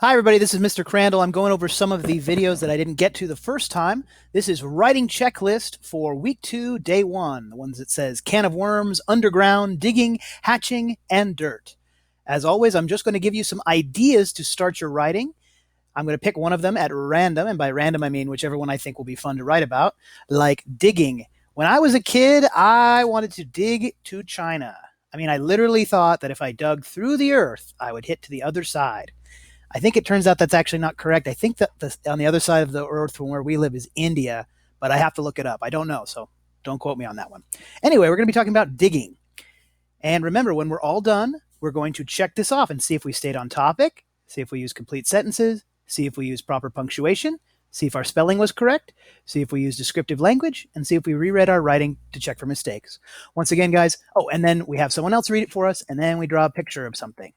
Hi, everybody. This is Mr. Crandall. I'm going over some of the videos that I didn't get to the first time. This is writing checklist for week 2, day 1. The ones that says can of worms, underground, digging, hatching, and dirt. As always, I'm just going to give you some ideas to start your writing. I'm going to pick one of them at random, and by random I mean whichever one I think will be fun to write about, like digging. When I was a kid, I wanted to dig to China. I literally thought that if I dug through the earth, I would hit to the other side. I think it turns out that's actually not correct. I think that on the other side of the earth from where we live is India, but I have to look it up. I don't know, so don't quote me on that one. Anyway, we're going to be talking about digging. And remember, when we're all done, we're going to check this off and see if we stayed on topic, see if we use complete sentences, see if we use proper punctuation, see if our spelling was correct, see if we use descriptive language, and see if we reread our writing to check for mistakes. Once again, guys, and then we have someone else read it for us, and then we draw a picture of something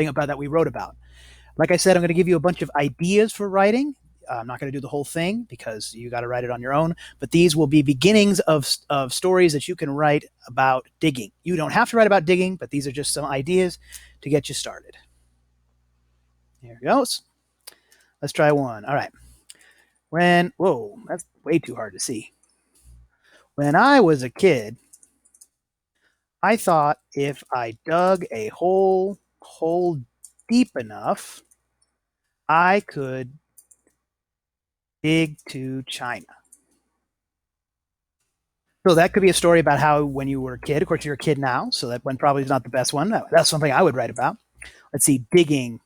about that we wrote about. Like I said, I'm going to give you a bunch of ideas for writing. I'm not going to do the whole thing because you got to write it on your own, but these will be beginnings of stories that you can write about digging. You don't have to write about digging, but these are just some ideas to get you started. Here it goes. Let's try one. All right. Whoa, that's way too hard to see. When I was a kid, I thought if I dug a hole deep enough, I could dig to China. So that could be a story about how when you were a kid, of course you're a kid now, so that one probably is not the best one. That's something I would write about. Let's see, digging.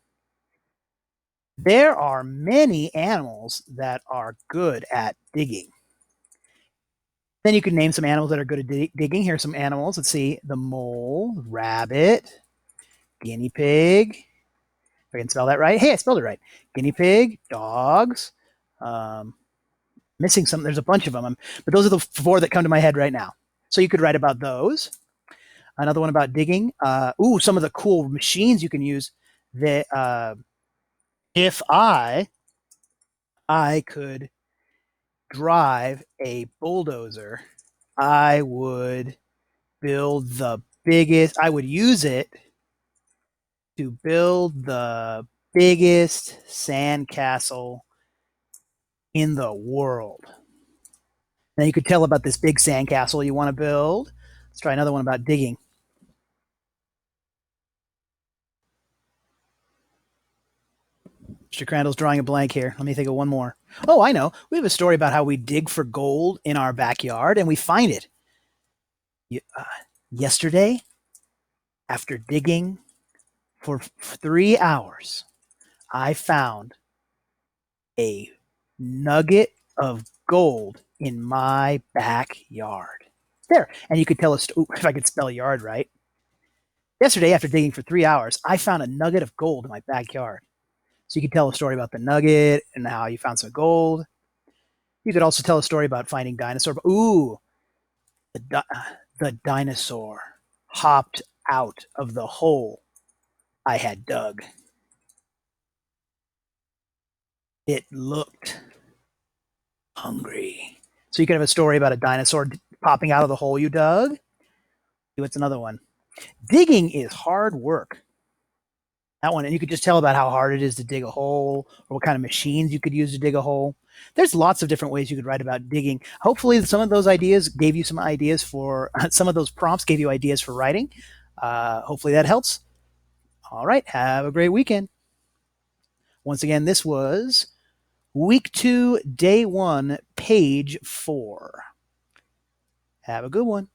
There are many animals that are good at digging. Then you can name some animals that are good at digging. Here's some animals. Let's see, the mole, rabbit, guinea pig. If I can spell that right. Hey, I spelled it right. Guinea pig, dogs. Missing some. There's a bunch of them, but those are the 4 that come to my head right now. So you could write about those. Another one about digging. Some of the cool machines you can use. That if I could drive a bulldozer, I would build the biggest. I would use it to build the biggest sandcastle in the world. Now you could tell about this big sandcastle you want to build. Let's try another one about digging. Mr. Crandall's drawing a blank here. Let me think of one more. Oh, I know. We have a story about how we dig for gold in our backyard and we find it. Yesterday, after digging for 3 hours, I found a nugget of gold in my backyard. There. And you could tell us, if I could spell yard right. Yesterday, after digging for 3 hours, I found a nugget of gold in my backyard. So you could tell a story about the nugget and how you found some gold. You could also tell a story about finding dinosaur. The, the dinosaur hopped out of the hole I had dug. It looked hungry. So you could have a story about a dinosaur popping out of the hole you dug. What's another one? Digging is hard work. That one, and you could just tell about how hard it is to dig a hole or what kind of machines you could use to dig a hole. There's lots of different ways you could write about digging. Hopefully some of those ideas gave you some ideas for some of those prompts gave you ideas for writing. Hopefully that helps. All right, have a great weekend. Once again, this was week 2, day 1, page 4. Have a good one.